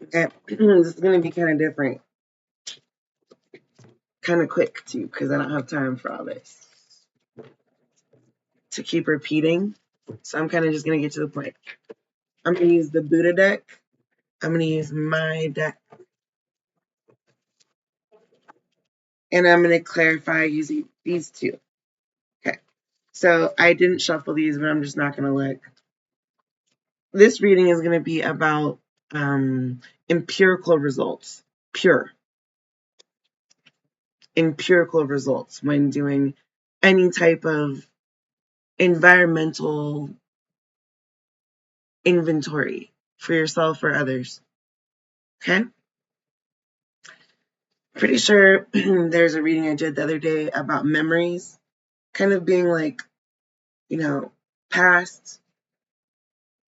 Okay, this is going to be kind of different. Kind of quick, too, because I don't have time for all this to keep repeating. So I'm kind of just going to get to the point. I'm going to use the Buddha deck. I'm going to use my deck. And I'm going to clarify using these two. Okay, so I didn't shuffle these, but I'm just not going to look. This reading is going to be about empirical results, pure empirical results when doing any type of environmental inventory for yourself or others. Okay? Pretty sure there's a reading I did the other day about memories, kind of being like, past,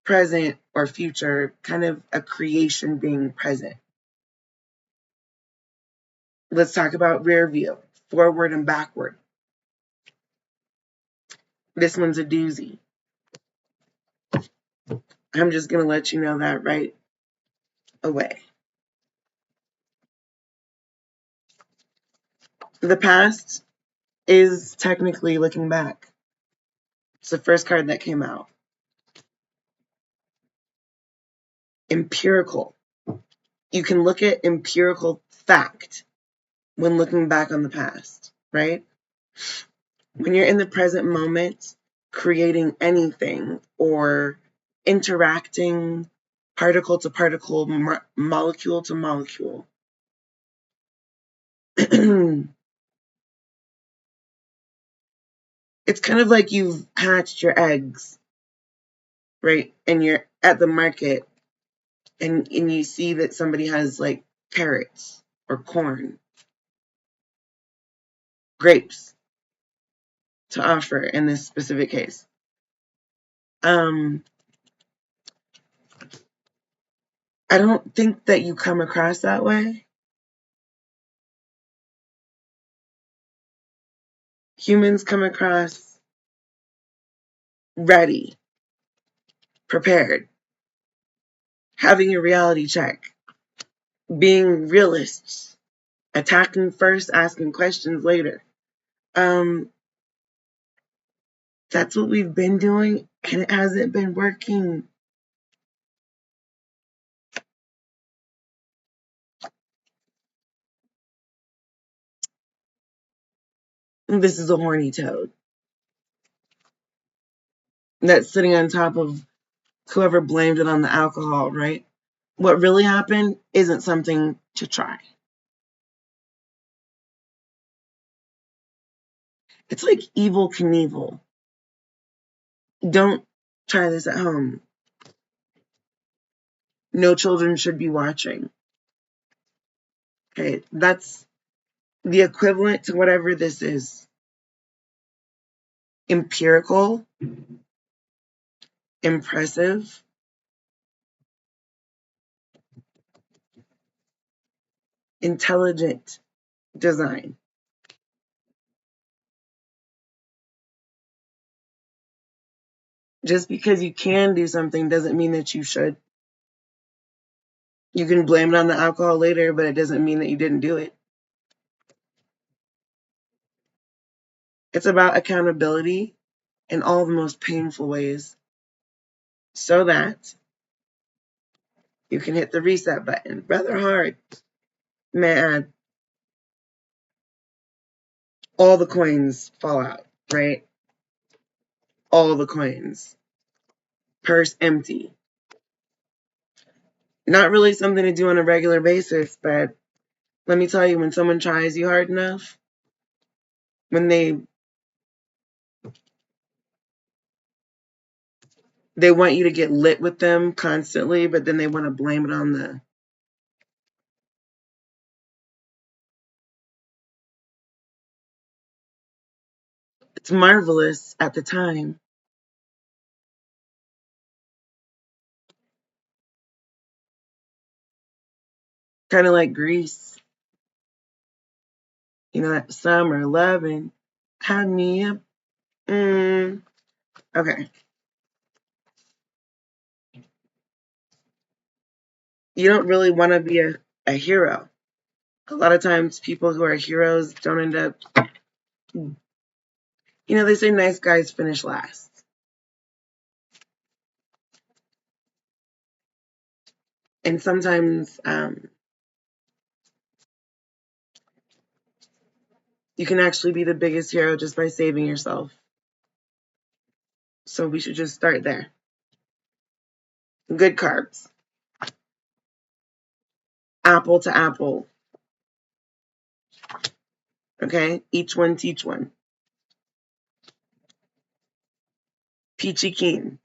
present, or future, kind of a creation being present. Let's talk about rear view, forward and backward. This one's a doozy. I'm just going to let you know that right away. The past is technically looking back. It's the first card that came out. Empirical. You can look at empirical fact when looking back on the past, right? When you're in the present moment, creating anything or interacting particle to particle, molecule to molecule. It's kind of like you've hatched your eggs, right? And you're at the market and you see that somebody has like carrots or corn, grapes to offer in this specific case. I don't think that you come across that way. Humans come across ready, prepared, having a reality check, being realists, attacking first, asking questions later. That's what we've been doing, and it hasn't been working. This is a horny toad that's sitting on top of whoever blamed it on the alcohol, right? What really happened isn't something to try. It's like Evel Knievel. Don't try this at home. No children should be watching. Okay, that's the equivalent to whatever this is. Empirical, impressive, intelligent design. Just because you can do something doesn't mean that you should. You can blame it on the alcohol later, but it doesn't mean that you didn't do it. It's about accountability in all the most painful ways so that you can hit the reset button rather hard. Man, all the coins fall out, right? All the coins. Purse empty. Not really something to do on a regular basis, but let me tell you, when someone tries you hard enough, when they want you to get lit with them constantly, but then they want to blame it on the it's marvelous at the time. Kind of like Grease. That summer loving had me up. Okay. you don't really want to be a hero. A lot of times people who are heroes don't end up, they say nice guys finish last. And sometimes you can actually be the biggest hero just by saving yourself. So we should just start there. Good carbs. Apple to apple. Okay? Each one teach one. Peachy keen.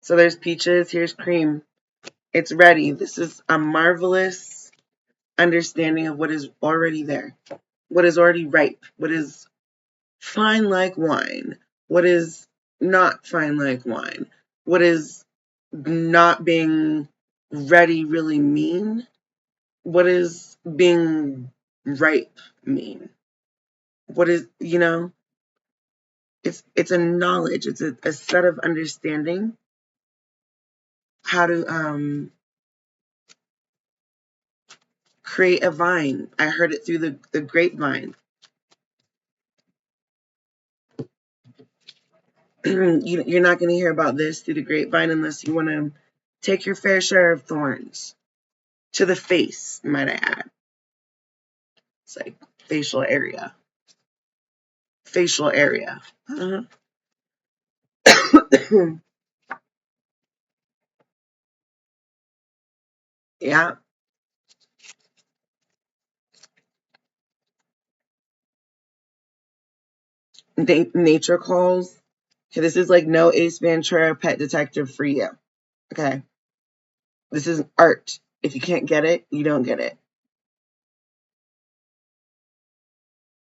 So there's peaches, here's cream. It's ready. This is a marvelous understanding of what is already there, what is already ripe, what is fine like wine, what is not fine like wine, what is not being ready really mean, what is being ripe mean, what is, it's a knowledge, it's a set of understanding how to create a vine. I heard it through the grapevine. You're not going to hear about this through the grapevine unless you want to take your fair share of thorns to the face, might I add. It's like facial area. Facial area. Yeah. Nature calls. Okay, this is like no Ace Ventura Pet Detective for you. Okay. This is art. If you can't get it, you don't get it.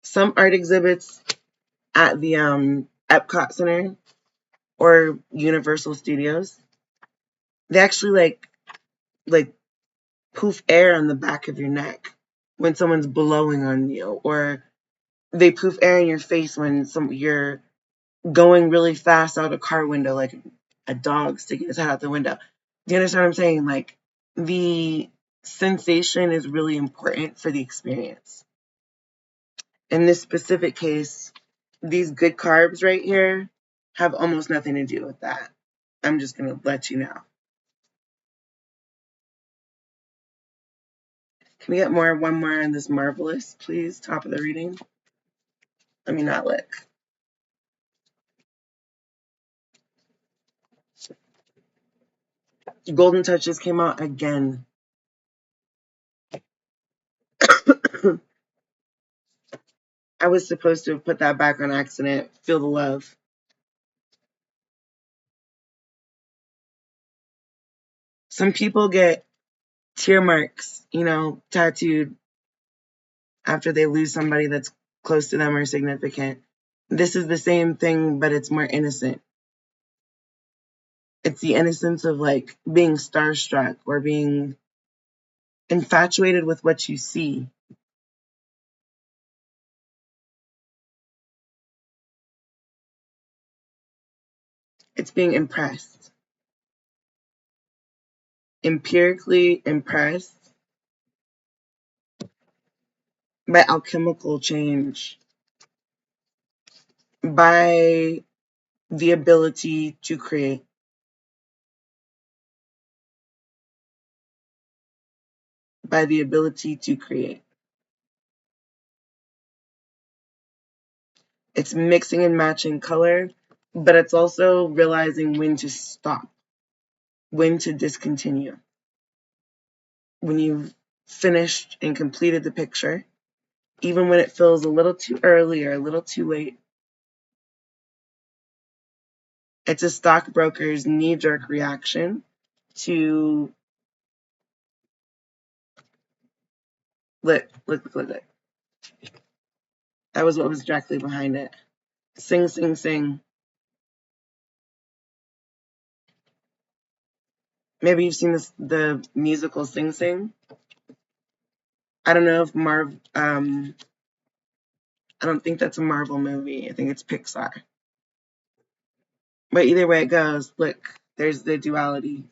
Some art exhibits at the Epcot Center or Universal Studios, they actually like poof air on the back of your neck when someone's blowing on you, or they poof air in your face when you're going really fast out a car window, like a dog sticking his head out the window. Do you understand what I'm saying? Like, the sensation is really important for the experience. In this specific case, these good carbs right here have almost nothing to do with that. I'm just going to let you know. Can we get one more on this marvelous, please? Top of the reading. Let me not lick. Golden Touches came out again. I was supposed to have put that back on accident. Feel the love. Some people get tear marks, tattooed after they lose somebody that's close to them or significant. This is the same thing, but it's more innocent. It's the innocence of like being starstruck or being infatuated with what you see. It's being impressed. Empirically impressed by alchemical change, by the ability to create, by the ability to create. It's mixing and matching color, but it's also realizing when to stop, when to discontinue. When you've finished and completed the picture, even when it feels a little too early or a little too late. It's a stockbroker's knee-jerk reaction to look. That was what was directly behind it. Sing, sing, sing. Maybe you've seen the musical Sing Sing. I don't know if I don't think that's a Marvel movie. I think it's Pixar. But either way it goes, look, There's the duality.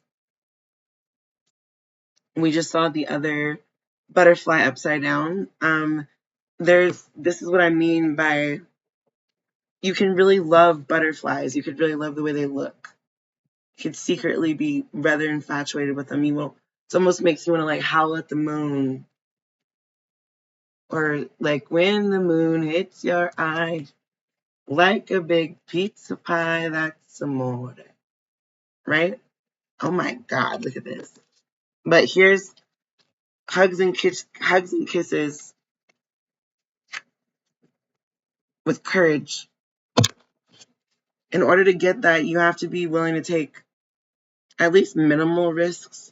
We just saw the other butterfly upside down. This is what I mean by you can really love butterflies. You could really love the way they look. You could secretly be rather infatuated with them. It almost makes you want to like howl at the moon. Or like when the moon hits your eye, like a big pizza pie, that's amore. Right? Oh my God, look at this. But here's hugs and kisses with courage. In order to get that, you have to be willing to take at least minimal risks.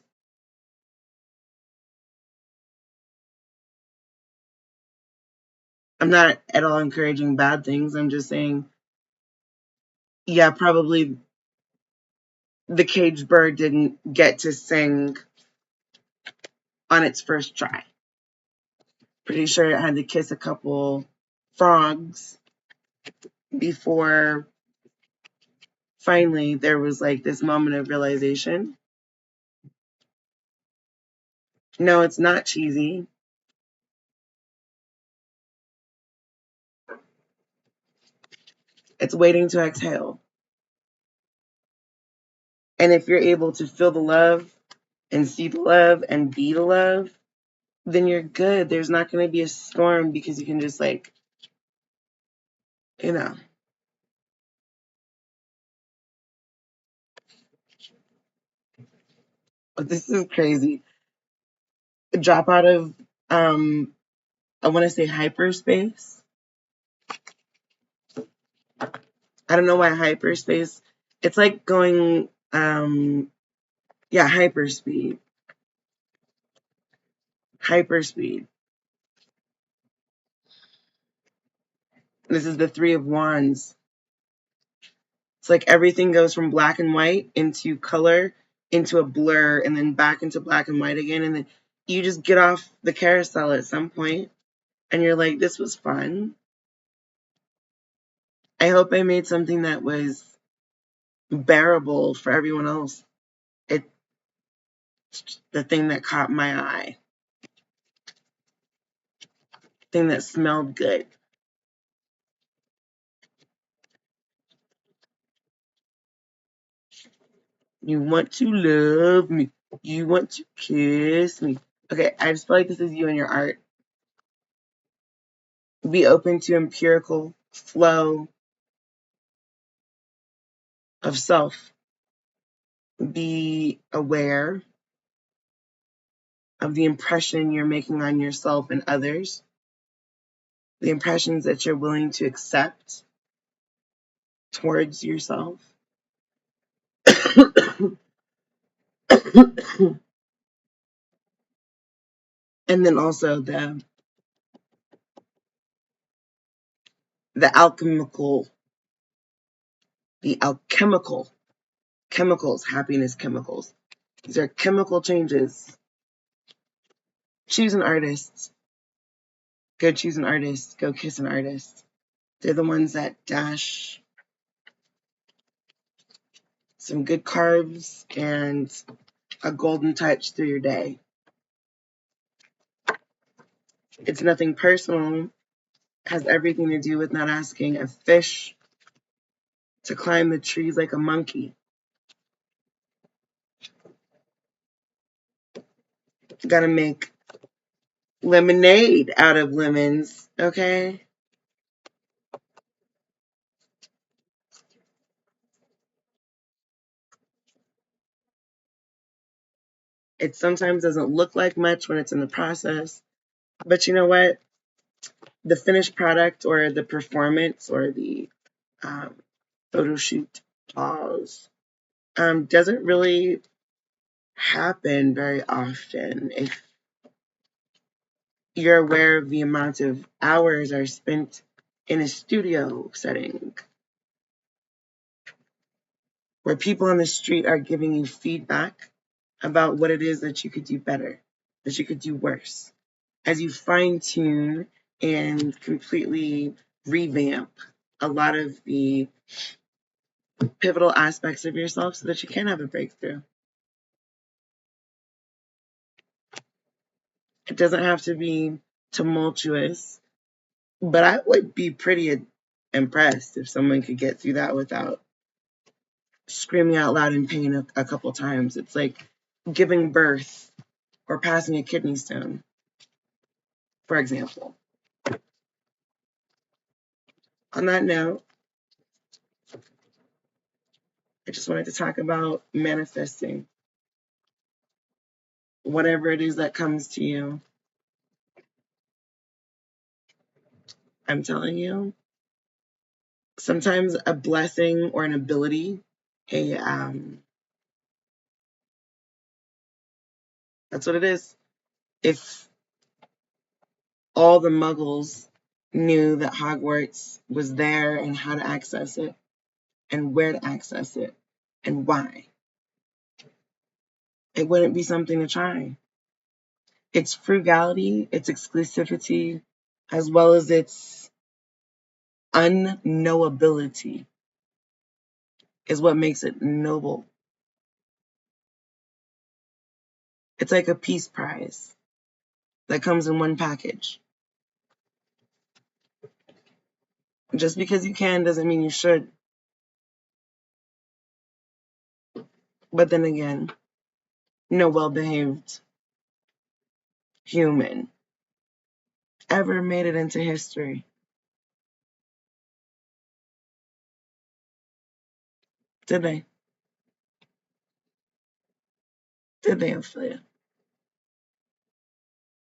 I'm not at all encouraging bad things. I'm just saying, yeah, probably the caged bird didn't get to sing on its first try. Pretty sure it had to kiss a couple frogs before finally there was like this moment of realization. No, it's not cheesy. It's waiting to exhale. And if you're able to feel the love and see the love and be the love, then you're good. There's not going to be a storm because you can just like, you know. But this is crazy. Drop out of, I want to say hyperspace. I don't know why hyperspace. It's like going, hyperspeed. Hyperspeed. This is the Three of Wands. It's like everything goes from black and white into color, into a blur, and then back into black and white again. And then you just get off the carousel at some point and you're like, this was fun. I hope I made something that was bearable for everyone else. It's the thing that caught my eye, thing that smelled good. You want to love me. You want to kiss me. Okay, I just feel like this is you and your art. Be open to empirical flow of self. Be aware of the impression you're making on yourself and others, the impressions that you're willing to accept towards yourself. And then also the alchemical chemicals, happiness chemicals. These are chemical changes. Choose an artist. Go choose an artist. Go kiss an artist. They're the ones that dash some good carbs and a golden touch through your day. It's nothing personal. Has everything to do with not asking a fish to climb the trees like a monkey. You gotta make lemonade out of lemons, okay? It sometimes doesn't look like much when it's in the process, but you know what? The finished product or the performance or the um, photo shoot pause doesn't really happen very often if you're aware of the amount of hours are spent in a studio setting where people on the street are giving you feedback about what it is that you could do better, that you could do worse. As you fine tune and completely revamp a lot of the pivotal aspects of yourself so that you can have a breakthrough. It doesn't have to be tumultuous, but I would be pretty impressed if someone could get through that without screaming out loud in pain a couple times. It's like giving birth or passing a kidney stone, for example. On that note, I just wanted to talk about manifesting. Whatever it is that comes to you, I'm telling you, sometimes a blessing or an ability, a that's what it is. If all the muggles knew that Hogwarts was there and how to access it and where to access it and why, it wouldn't be something to try. Its frugality, its exclusivity, as well as its unknowability is what makes it noble. It's like a peace prize that comes in one package. Just because you can doesn't mean you should. But then again, no well-behaved human ever made it into history. Did they? Did they, Ophelia?